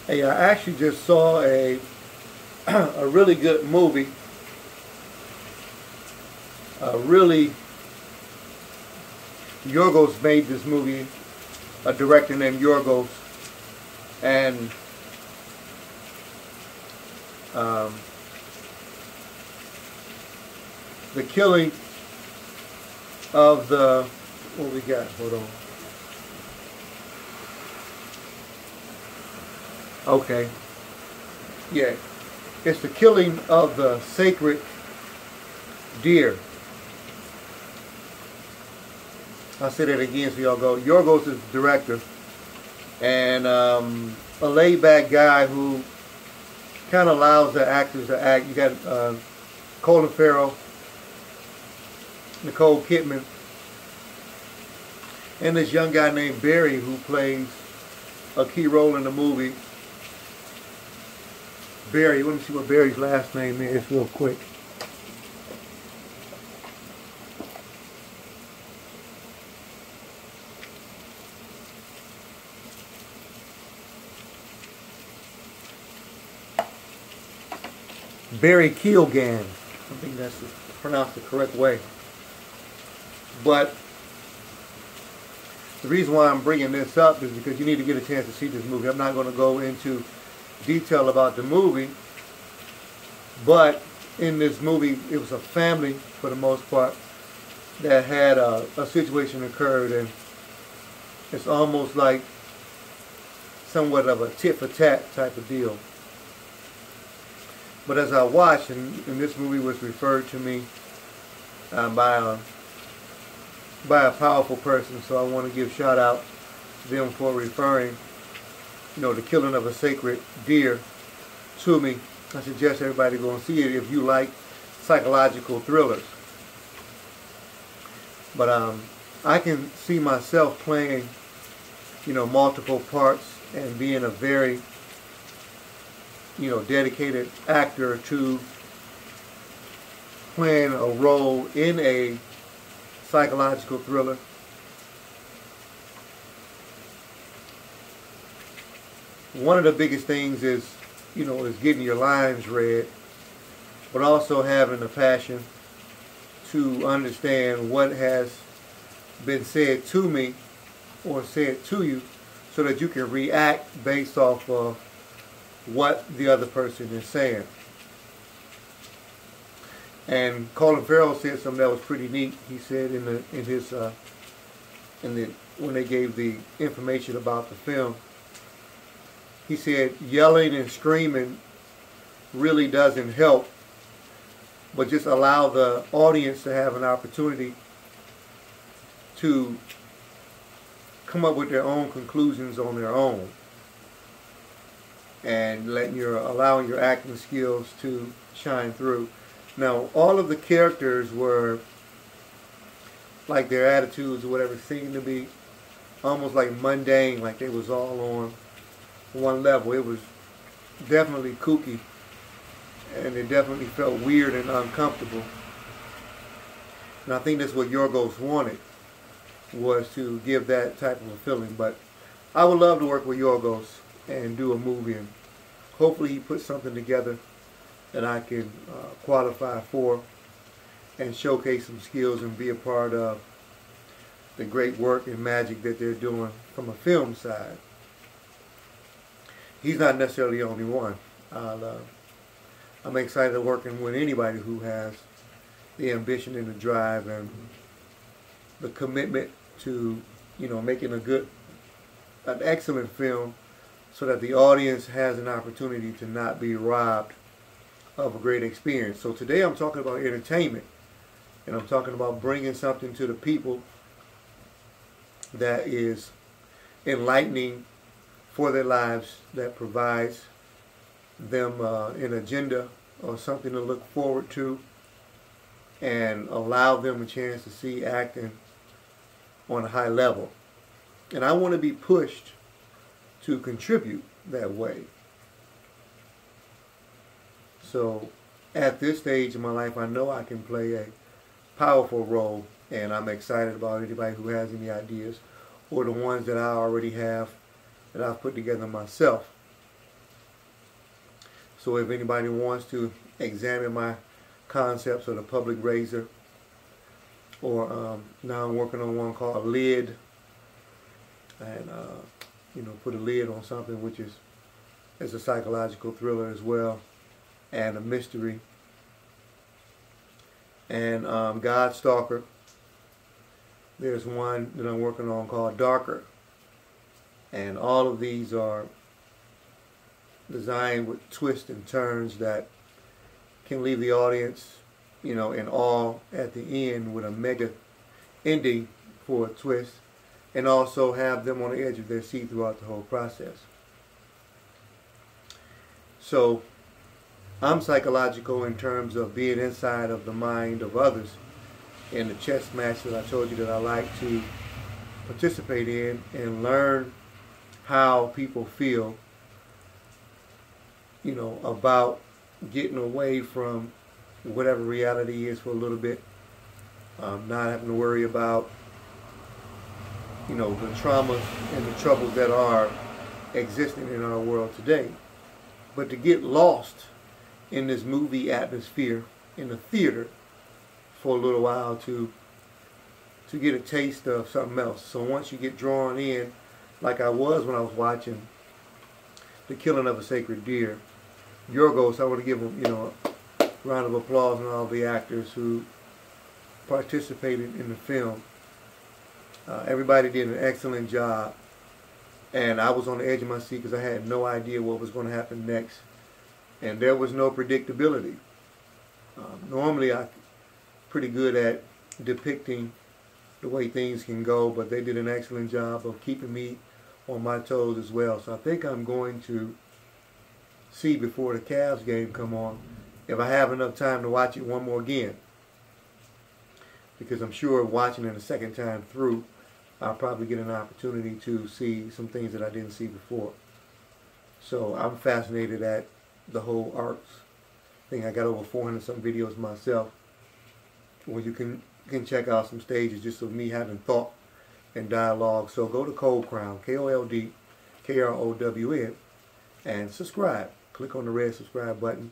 Hey, I actually just saw a a really good movie. Really, Yorgos made this movie. A director named Yorgos, and um, the killing of the what we got? Hold on. Okay, yeah, it's the killing of the sacred deer. I'll say that again so y'all go. Yorgos is the director, and a laid back guy who kind of allows the actors to act. You got Colin Farrell, Nicole Kidman, and this young guy named Barry who plays a key role in the movie. Barry, let me see what Barry's last name is real quick. Barry Keoghan. I think that's pronounced the correct way. But the reason why I'm bringing this up is because you need to get a chance to see this movie. I'm not going to go into detail about the movie, but in this movie, it was a family, for the most part, that had a situation occurred, and it's almost like somewhat of a tit for tat type of deal. But as I watched, and this movie was referred to me by a powerful person, so I want to give shout out to them for referring, the killing of a sacred deer to me. I suggest everybody go and see it if you like psychological thrillers. But I can see myself playing, multiple parts and being a very, dedicated actor to playing a role in a psychological thriller. One of the biggest things is, is getting your lines read, but also having the passion to understand what has been said to me or said to you so that you can react based off of what the other person is saying. And Colin Farrell said something that was pretty neat. He said when they gave the information about the film, he said yelling and screaming really doesn't help, but just allow the audience to have an opportunity to come up with their own conclusions on their own, and allowing your acting skills to shine through. Now, all of the characters were, like, their attitudes or whatever seemed to be almost like mundane, like they was all on one level. It was definitely kooky, and it definitely felt weird and uncomfortable. And I think that's what Yorgos wanted, was to give that type of a feeling. But I would love to work with Yorgos and do a movie, and hopefully he puts something together that I can qualify for and showcase some skills and be a part of the great work and magic that they're doing from a film side. He's not necessarily the only one. I'm excited working with anybody who has the ambition and the drive and the commitment to, making an excellent film so that the audience has an opportunity to not be robbed of a great experience. So today I'm talking about entertainment, and I'm talking about bringing something to the people that is enlightening for their lives, that provides them an agenda or something to look forward to, and allow them a chance to see acting on a high level. And I want to be pushed to contribute that way. So at this stage in my life, I know I can play a powerful role, and I'm excited about anybody who has any ideas or the ones that I already have that I've put together myself. So if anybody wants to examine my concepts of the public razor, or now I'm working on one called Lid, and put a lid on something, which is a psychological thriller as well, and a mystery. And God Stalker, there's one that I'm working on called Darker, and all of these are designed with twists and turns that can leave the audience, in awe at the end, with a mega ending for a twist, and also have them on the edge of their seat throughout the whole process. So I'm psychological in terms of being inside of the mind of others in the chess match that I told you that I like to participate in and learn how people feel, about getting away from whatever reality is for a little bit, not having to worry about, the traumas and the troubles that are existing in our world today. But to get lost in this movie atmosphere in the theater for a little while to get a taste of something else. So once you get drawn in, like I was when I was watching The Killing of a Sacred Deer, Yorgos, I want to give them, a round of applause and all the actors who participated in the film. Everybody did an excellent job, and I was on the edge of my seat because I had no idea what was going to happen next, and there was no predictability. Normally I'm pretty good at depicting the way things can go, but they did an excellent job of keeping me on my toes as well. So I think I'm going to see before the Cavs game come on if I have enough time to watch it one more again, because I'm sure watching it a second time through, I'll probably get an opportunity to see some things that I didn't see before. So I'm fascinated at the whole arts thing. I got over 400 some videos myself where you can check out some stages just of me having thought and dialogue. So go to Cold Crown, KOLDKROWN, and subscribe. Click on the red subscribe button,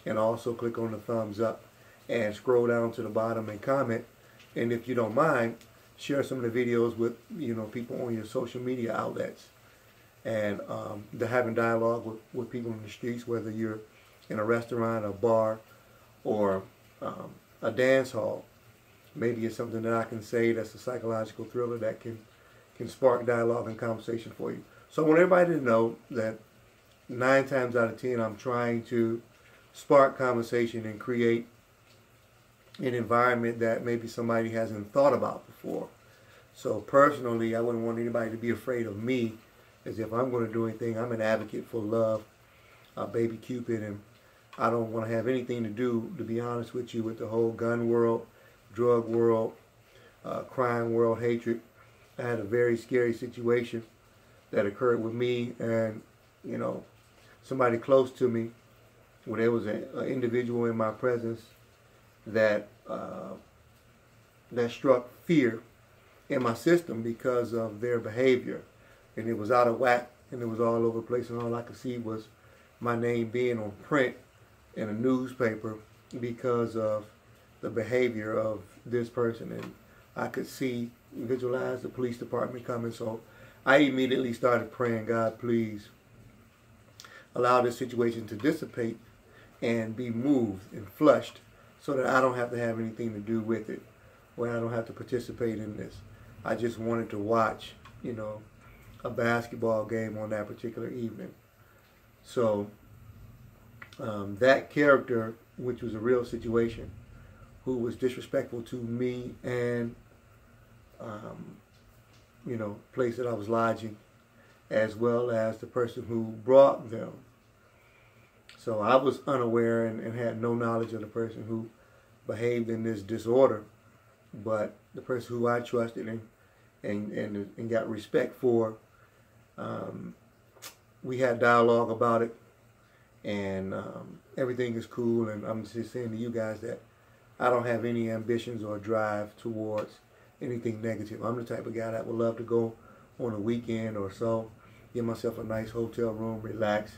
and also click on the thumbs up, and scroll down to the bottom and comment. And if you don't mind, share some of the videos with people on your social media outlets, and they're having dialogue with people in the streets, whether you're in a restaurant, a bar, or a dance hall. Maybe it's something that I can say that's a psychological thriller that can spark dialogue and conversation for you. So I want everybody to know that 9 times out of 10 I'm trying to spark conversation and create an environment that maybe somebody hasn't thought about before. So personally, I wouldn't want anybody to be afraid of me as if I'm going to do anything. I'm an advocate for love, baby Cupid, and I don't want to have anything to do, to be honest with you, with the whole gun world, drug world, crime world, hatred. I had a very scary situation that occurred with me and, somebody close to me, where there was an individual in my presence that struck fear in my system because of their behavior, and it was out of whack, and it was all over the place, and all I could see was my name being on print in a newspaper because of the behavior of this person, and I could visualize the police department coming. So I immediately started praying, God, please allow this situation to dissipate and be moved and flushed, so that I don't have to have anything to do with it, where I don't have to participate in this. I just wanted to watch, a basketball game on that particular evening. So that character, which was a real situation, who was disrespectful to me and, place that I was lodging, as well as the person who brought them. So I was unaware and had no knowledge of the person who behaved in this disorder, but the person who I trusted and got respect for, we had dialogue about it, and everything is cool. And I'm just saying to you guys that I don't have any ambitions or drive towards anything negative. I'm the type of guy that would love to go on a weekend or so, get myself a nice hotel room, relax,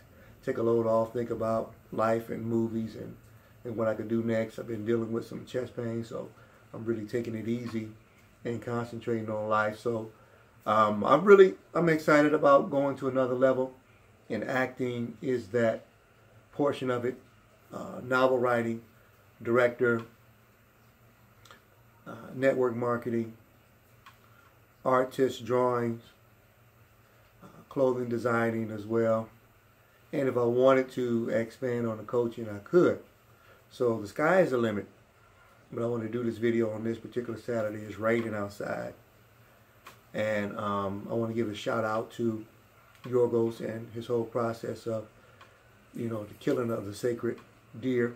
take a load off, think about life and movies and what I could do next. I've been dealing with some chest pain, so I'm really taking it easy and concentrating on life. So I'm excited about going to another level, and acting is that portion of it. Novel writing, director, network marketing, artist drawings, clothing designing as well. And if I wanted to expand on the coaching, I could. So the sky is the limit. But I want to do this video on this particular Saturday. It's raining outside. And I want to give a shout out to Yorgos and his whole process of, the killing of the sacred deer.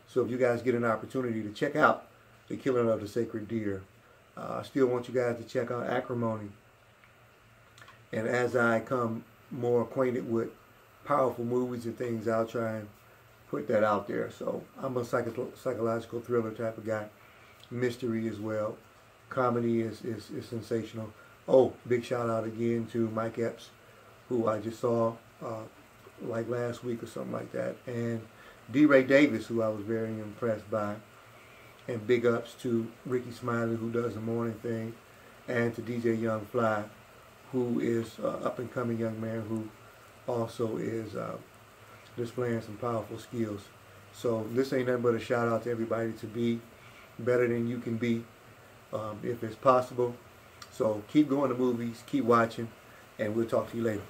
So if you guys get an opportunity to check out the killing of the sacred deer, I still want you guys to check out Acrimony. And as I come more acquainted with powerful movies and things, I'll try and put that out there. So I'm a psychological thriller type of guy. Mystery as well. Comedy is sensational. Oh, big shout out again to Mike Epps, who I just saw like last week or something like that. And D. Ray Davis, who I was very impressed by. And big ups to Ricky Smiley, who does the morning thing. And to DJ Young Fly, who is an up-and-coming young man who also is displaying some powerful skills. So this ain't nothing but a shout out to everybody to be better than you can be if it's possible. So keep going to movies, keep watching, and we'll talk to you later.